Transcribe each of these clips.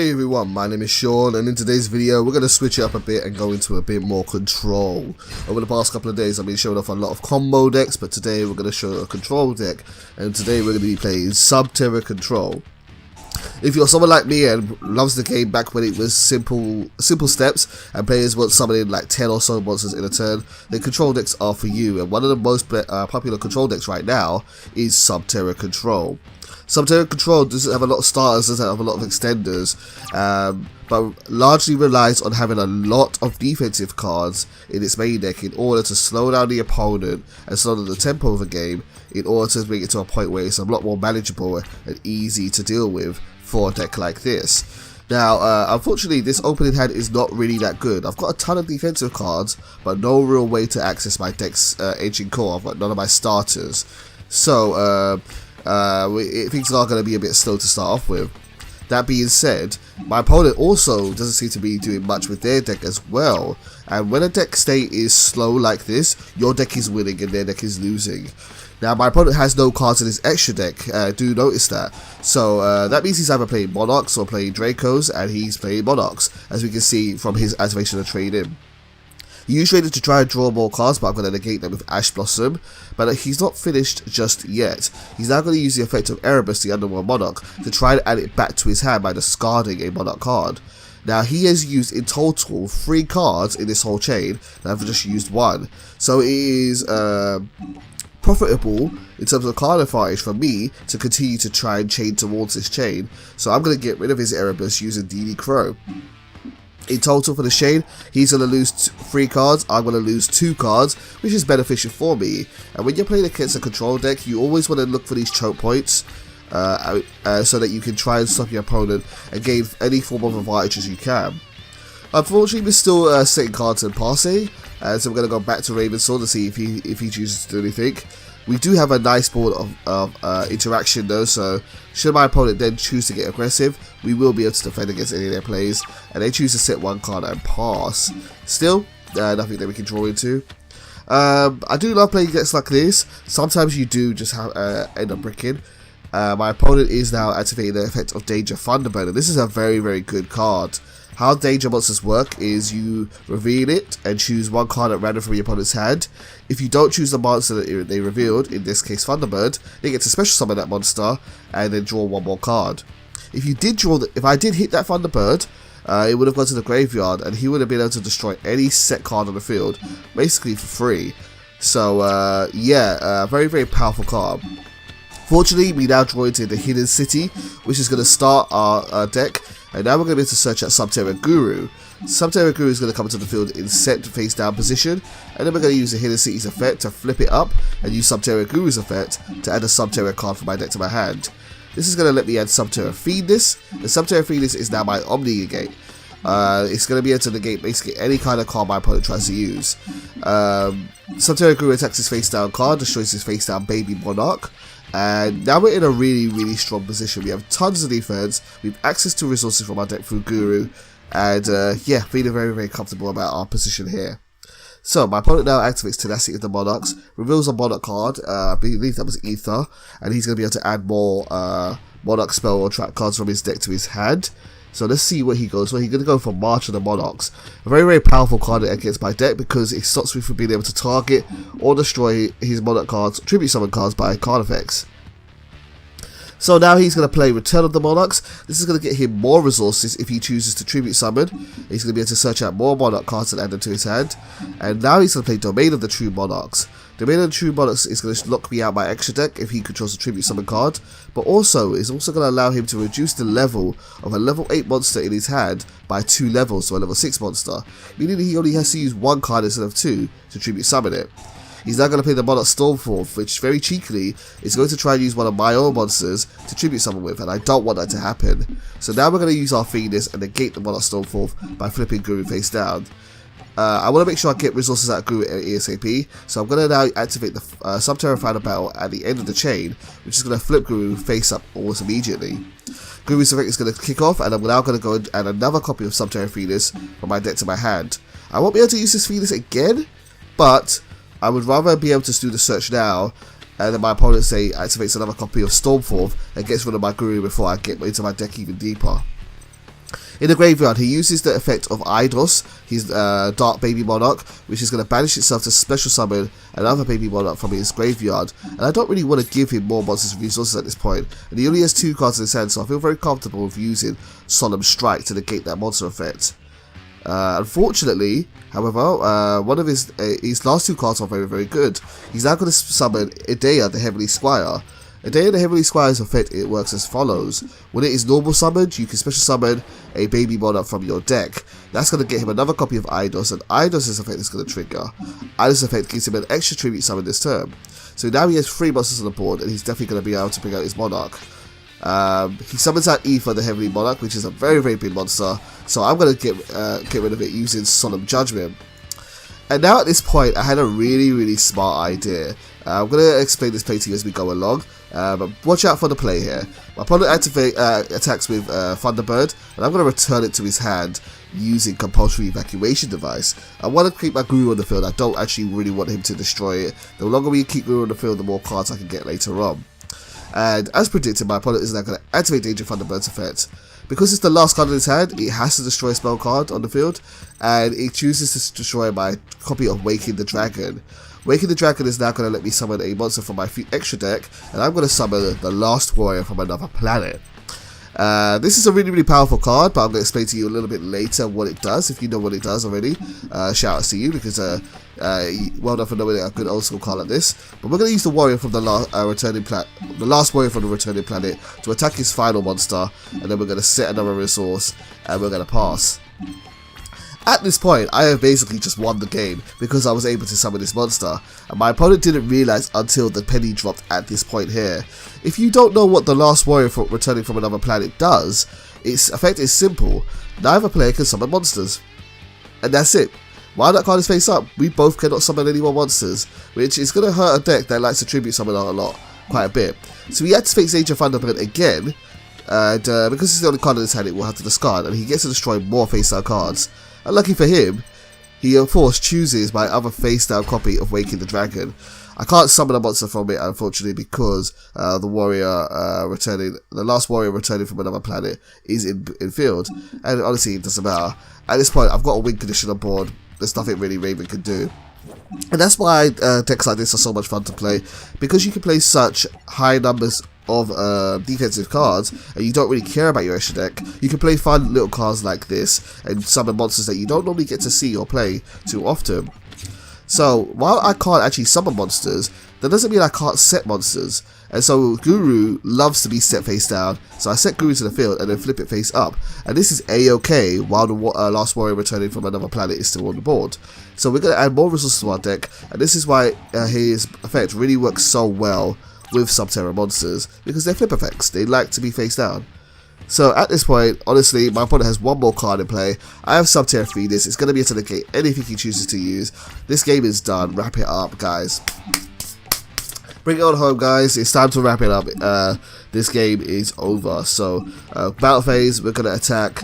Hey everyone, my name is Sean, and in today's video we're going to switch it up a bit and go into a bit more control. Over the past couple of days I've been showing off a lot of combo decks, but today we're going to show a control deck, and today we're going to be playing Subterrors Control. If you're someone like me and loves the game back when it was simple steps and players want summoning like 10 or so monsters in a turn, then control decks are for you, and one of the most popular control decks right now is Subterrors Control. Subterrors Control doesn't have a lot of starters, doesn't have a lot of extenders, but largely relies on having a lot of defensive cards in its main deck in order to slow down the opponent and slow down the tempo of the game, in order to bring it to a point where it's a lot more manageable and easy to deal with for a deck like this. Now, unfortunately, this opening hand is not really that good. I've got a ton of defensive cards, but no real way to access my deck's engine core. I've got none of my starters, so things are going to be a bit slow to start off with. That being said, my opponent also doesn't seem to be doing much with their deck as well, and when a deck state is slow like this, your deck is winning and their deck is losing. Now, my opponent has no cards in his extra deck, do notice that. So that means he's either playing Monarchs or playing Dracos, and he's playing Monarchs, as we can see from his activation of Trade In. He used Trade In to try and draw more cards, but I'm going to negate them with Ash Blossom. But he's not finished just yet. He's now going to use the effect of Erebus, the Underworld Monarch, to try and add it back to his hand by discarding a Monarch card. Now, he has used in total 3 cards in this whole chain, and I've just used 1. So it is profitable in terms of card advantage for me to continue to try and chain towards this chain. So I'm going to get rid of his Erebus using DD Crow. In total for the chain, he's going to lose 3 cards, I'm going to lose 2 cards, which is beneficial for me. And when you're playing against a control deck, you always want to look for these choke points, so that you can try and stop your opponent and gain any form of advantage as you can. Unfortunately, we're still setting cards in Passe, so we're going to go back to Ravensword to see if he chooses to do anything. We do have a nice board of interaction though, so should my opponent then choose to get aggressive, we will be able to defend against any of their plays, and they choose to set 1 card and pass. Still, nothing that we can draw into. I do love playing decks like this. Sometimes you do just end up bricking. My opponent is now activating the effect of Danger Thunderbird, and this is a very, very good card. How Danger Monsters work is you reveal it and choose 1 card at random from your opponent's hand. If you don't choose the monster that they revealed, in this case Thunderbird, they get to special summon that monster and then draw 1 more card. If I did hit that Thunderbird, it would have gone to the graveyard and he would have been able to destroy any set card on the field, basically for free. So very, very powerful card. Fortunately, we now draw into the Hidden City, which is going to start our deck. And now we're going to be able to search out Subterrors Guru. Subterrors Guru is going to come into the field in set face down position, and then we're going to use the Hidden City's effect to flip it up, and use Subterrors Guru's effect to add a Subterrors card from my deck to my hand. This is going to let me add Subterrors Fiendless, and Subterrors Fiendless is now my Omni negate. It's going to be able to negate basically any kind of card my opponent tries to use. Subterrors Guru attacks his face down card, destroys his face down baby Monarch. And now we're in a really, really strong position. We have tons of defense, we have access to resources from our deck through Guru, and feeling very, very comfortable about our position here. So my opponent now activates Tenacity of the Monarchs, reveals a Monarch card, I believe that was Ether, and he's going to be able to add more Monarch spell or trap cards from his deck to his hand. So let's see what he goes for. He's going to go for March of the Monarchs. A very, very powerful card against my deck because it stops me from being able to target or destroy his Monarch cards, tribute summon cards by card effects. So now he's going to play Return of the Monarchs. This is going to get him more resources if he chooses to tribute summon. He's going to be able to search out more Monarch cards and add them to his hand. And now he's going to play Domain of the True Monarchs. Domain of the True Monarchs is going to lock me out my extra deck if he controls a tribute summon card, but also is also going to allow him to reduce the level of a level 8 monster in his hand by 2 levels to a level 6 monster, meaning he only has to use 1 card instead of 2 to tribute summon it. He's now going to play the Monarch Stormforth, which very cheekily is going to try and use one of my own monsters to tribute summon with, and I don't want that to happen. So now we're going to use our Fiendless and negate the Monarch Stormforth by flipping Guru face down. I want to make sure I get resources out of Guru ASAP, so I'm going to now activate the Subterrors Final Battle at the end of the chain, which is going to flip Guru face up almost immediately. Guru's effect is going to kick off, and I'm now going to go and add another copy of Subterrors Fiendless from my deck to my hand. I won't be able to use this Fiendless again, but I would rather be able to do the search now, and then my opponent say activates another copy of Stormforth and gets rid of my Guru before I get into my deck even deeper. In the graveyard, he uses the effect of Eidos, his Dark Baby Monarch, which is going to banish itself to special summon another Baby Monarch from his graveyard. And I don't really want to give him more monsters and resources at this point. And he only has 2 cards in his hand, so I feel very comfortable with using Solemn Strike to negate that monster effect. Unfortunately, however, one of his last 2 cards are very, very good. He's now going to summon Idea, the Heavenly Squire. Idea, the Heavenly Squire's effect, it works as follows. When it is normal summoned, you can special summon a Baby Monarch from your deck. That's going to get him another copy of Eidos, and Eidos' effect is going to trigger. Eidos' effect gives him an extra tribute summon this turn. So now he has 3 monsters on the board, and he's definitely going to be able to bring out his Monarch. He summons out Aether, the Heavenly Monarch, which is a very, very big monster. So I'm going to get rid of it using Solemn Judgment. And now at this point, I had a really, really smart idea. I'm going to explain this play to you as we go along. But watch out for the play here. My opponent attacks with Thunderbird, and I'm going to return it to his hand using Compulsory Evacuation Device. I want to keep my Guru on the field. I don't actually really want him to destroy it. The longer we keep Guru on the field, the more cards I can get later on. And as predicted, my opponent is now going to activate Danger Thunderbird's effect. Because it's the last card in his hand, it has to destroy a spell card on the field, and it chooses to destroy my copy of Waking the Dragon. Waking the Dragon is now going to let me summon a monster from my extra deck, and I'm going to summon the Last Warrior from Another Planet. This is a really, really powerful card, but I'm going to explain to you a little bit later what it does. If you know what it does already, shout out to you, because well done for knowing a good old school card like this. But we're going to use the warrior from the last warrior from the returning planet to attack his final monster, and then we're going to set another resource, and we're going to pass. At this point, I have basically just won the game because I was able to summon this monster, and my opponent didn't realize until the penny dropped at this point here. If you don't know what the last warrior from returning from another planet does, its effect is simple. Neither player can summon monsters. And that's it. While that card is face up, we both cannot summon any more monsters, which is going to hurt a deck that likes to tribute summon quite a bit. So he activates Age of Thunderbird again, and because it's the only card in his hand, it will have to discard, and he gets to destroy more face-down cards. Unlucky for him, he of course chooses my other face-down copy of Waking the Dragon. I can't summon a monster from it, unfortunately, because the last warrior returning from another planet is in field, and honestly, it doesn't matter. At this point, I've got a win condition on board. There's nothing really Raven can do. And that's why decks like this are so much fun to play, because you can play such high numbers of defensive cards, and you don't really care about your extra deck. You can play fun little cards like this, and summon monsters that you don't normally get to see or play too often. So, while I can't actually summon monsters, that doesn't mean I can't set monsters. And so, Guru loves to be set face down, so I set Guru to the field and then flip it face up. And this is A-OK while the last warrior returning from another planet is still on the board. So we're going to add more resources to our deck, and this is why his effect really works so well with Subterror monsters, because they're flip effects. They like to be face down. So at this point, honestly, my opponent has one more card in play. I have Subterror Phoenix. It's going to be able to negate anything he chooses to use. This game is done. Wrap it up, guys. Bring it on home, guys. It's time to wrap it up. This game is over. So, battle phase, we're going to attack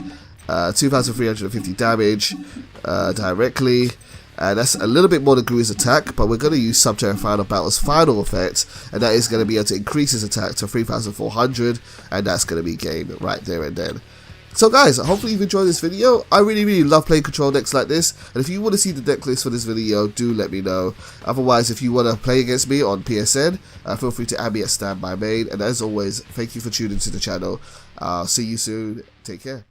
2,350 damage directly. That's a little bit more than Guru's attack, but we're going to use Subterror Final Battle's final effect, and that is going to be able to increase his attack to 3,400, and that's going to be game right there and then. So guys, hopefully you've enjoyed this video. I really love playing control decks like this, and if you want to see the deck list for this video, do let me know. Otherwise, if you want to play against me on PSN, feel free to add me at StandbyMain, and as always, thank you for tuning to the channel. See you soon. Take care.